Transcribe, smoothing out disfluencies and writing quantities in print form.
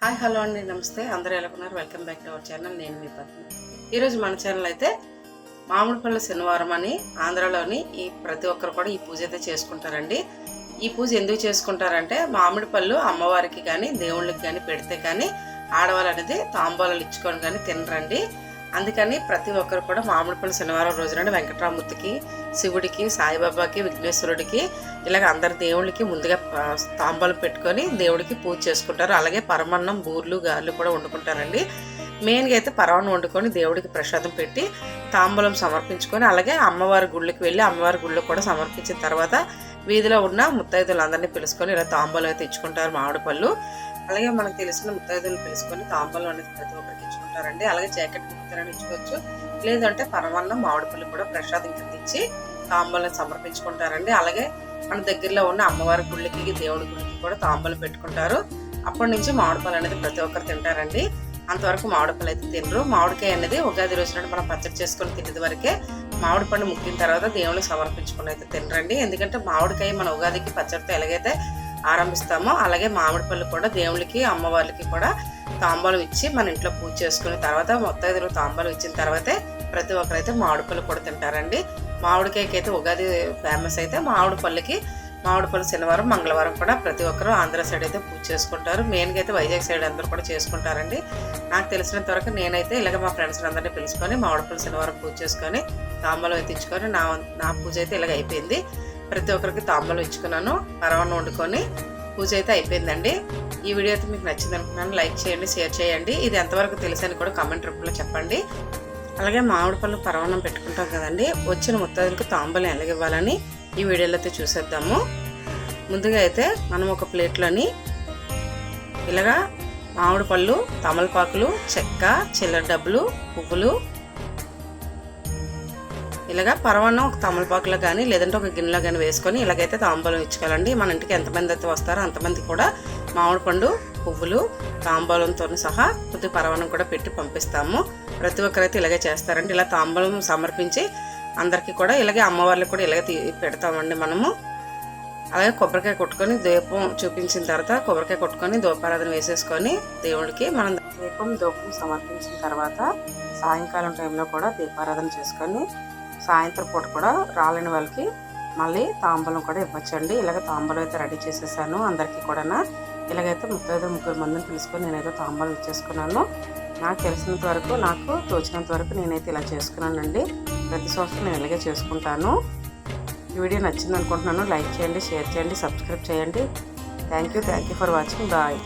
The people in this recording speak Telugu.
హాయ్ హలో అండి, నమస్తే. అందరూ ఎలా ఉన్నారు? Welcome back to our channel. నేను మీ పద్మ. ఈరోజు మన ఛానల్ అయితే మామిడిపళ్ళ శనివారం అని ఆంధ్రాలోని ప్రతి ఒక్కరు కూడా ఈ పూజ అయితే చేసుకుంటారండి. ఈ పూజ ఎందుకు చేసుకుంటారంటే మామిడి పళ్ళు అమ్మవారికి కానీ దేవుళ్ళకి కానీ పెడితే కానీ ఆడవాళ్ళు అనేది తాంబూలాలు ఇచ్చుకొని కానీ తినరండి. అందుకని ప్రతి ఒక్కరు కూడా మామిడిపల్లి శనివారం రోజున వెంకటరామూర్తికి, శివుడికి, సాయిబాబాకి, విఘ్నేశ్వరుడికి ఇలాగ అందరి దేవుళ్ళకి ముందుగా తాంబూలం పెట్టుకొని దేవుడికి పూజ చేసుకుంటారు. అలాగే పరమన్నం, బూర్లు, గారెలు కూడా వండుకుంటారండి. మెయిన్గా అయితే పరమాన్నం వండుకొని దేవుడికి ప్రసాదం పెట్టి తాంబూలం సమర్పించుకొని అలాగే అమ్మవారి గుళ్ళకి వెళ్ళి అమ్మవారి గుళ్ళో కూడా సమర్పించిన తర్వాత వీధిలో ఉన్న ముత్తైదులందరినీ పిలుచుకొని ఇలా తాంబూలం అయితే ఇచ్చుకుంటారు మామిడి పళ్ళు. అలాగే మనకు తెలిసిన ముత్తైదులు పిలుచుకొని తాంబూలం అనేది ప్రతి ఒక్కరికి ఇచ్చుకుంటారండి. అలాగే జాకెట్ ముత్తైదులను ఇచ్చుకోవచ్చు, లేదంటే పరమాన్నం, మామిడి పళ్ళు కూడా ప్రసాదం కింద ఇచ్చి తాంబూలం సమర్పించుకుంటారండి. అలాగే మన దగ్గరలో ఉన్న అమ్మవారి గుళ్ళకి, దేవుడి గుళ్ళకి కూడా తాంబూలం పెట్టుకుంటారు. అప్పటి నుంచి మామిడి పళ్ళు అనేది ప్రతి ఒక్కరు తింటారండి. అంతవరకు మామిడి పళ్ళు అయితే తినరు. మామిడికాయ అనేది ఉగాది రోజున మనం పచ్చడి చేసుకొని తినేది వరకే. మామిడి పండు ముక్కిన తర్వాత దేవుళ్ళకి సమర్పించుకుని అయితే తినరండి. ఎందుకంటే మామిడికాయ మన ఉగాదికి పచ్చడితో ఎలాగైతే ఆరంభిస్తామో అలాగే మామిడి పళ్ళు కూడా దేవుళ్ళకి, అమ్మవారికి కూడా తాంబూలం ఇచ్చి మన ఇంట్లో పూజ చేసుకున్న తర్వాత మొత్తం తాంబూలం ఇచ్చిన తర్వాతే ప్రతి ఒక్కరైతే మామిడి పళ్ళు కూడా తింటారండి. మామిడికాయకి అయితే ఉగాది ఫేమస్ అయితే మామిడి పళ్ళు శనివారం, మంగళవారం కూడా ప్రతి ఒక్కరు ఆంధ్ర సైడ్ అయితే పూజ చేసుకుంటారు. మెయిన్గా అయితే వైజాగ్ సైడ్ అందరూ కూడా చేసుకుంటారండి. నాకు తెలిసినంత వరకు నేనైతే ఇలాగ మా ఫ్రెండ్స్ అందరినీ పిలుచుకొని మామిడిపల్లి శనివారం పూజ చేసుకొని తాంబూలం అయితే ఇచ్చుకొని నా పూజ అయితే ఇలాగ అయిపోయింది. ప్రతి ఒక్కరికి తాంబూలం ఇచ్చుకున్నాను, పరమాన్నం వండుకొని పూజ అయితే అయిపోయిందండి. ఈ వీడియో అయితే మీకు నచ్చింది అనుకున్నాను. లైక్ చేయండి, షేర్ చేయండి. ఇది ఎంతవరకు తెలుసని కూడా కామెంట్ రూపంలో చెప్పండి. అలాగే మామిడి పళ్ళు పరమాన్నం పెట్టుకుంటాం కదండి, వచ్చిన ముత్తైదులకు తాంబూలం ఎలాగివ్వాలని ఈ వీడియోలో అయితే చూసేద్దాము. ముందుగా అయితే మనం ఒక ప్లేట్లోని ఇలాగా మామిడి పళ్ళు, తమలపాకులు, చెక్క, చిల్లర డబ్బులు, పువ్వులు, ఇలాగా పరమాన్నం ఒక తమలపాకులో కానీ లేదంటే ఒక గిన్నెలో కానీ వేసుకొని ఇలాగైతే తాంబూలం ఇచ్చుకోవాలండి. మన ఇంటికి ఎంతమంది అయితే వస్తారో అంతమంది కూడా మామిడి పండు, పువ్వులు, తాంబూలంతో సహా కొద్ది పరమాన్నం కూడా పెట్టి పంపిస్తాము. ప్రతి ఒక్కరైతే ఇలాగే చేస్తారండి. ఇలా తాంబూలం సమర్పించి అందరికీ కూడా ఇలాగే అమ్మవార్లకు కూడా ఇలాగే పెడతామండి మనము. అలాగే కొబ్బరికాయ కొట్టుకొని దీపం చూపించిన తర్వాత కొబ్బరికాయ కొట్టుకొని దీపారాధన వేసేసుకొని దేవుడికి మనం ధూపం సమర్పించిన తర్వాత సాయంకాలం టైంలో కూడా దీపారాధన చేసుకొని సాయంత్రం పూట కూడా రాలేని వాళ్ళకి మళ్ళీ తాంబూలం కూడా ఇవ్వచ్చండి. ఇలాగ తాంబూలం అయితే రెడీ చేసేసాను అందరికీ కూడా. ఇలాగైతే ముగ్గురు మందిని పిలుచుకొని నేనైతే తాంబూలం ఇచ్చేసుకున్నాను. నాకు తెలిసినంత వరకు, నాకు తోచినంత వరకు నేనైతే ఇలా చేసుకున్నానండి. ప్రతి సంవత్సరం నేను ఇలాగే చేసుకుంటాను. ఈ వీడియో నచ్చింది అనుకుంటున్నాను. లైక్ చేయండి, షేర్ చేయండి, సబ్స్క్రైబ్ చేయండి. Thank you for watching. Bye.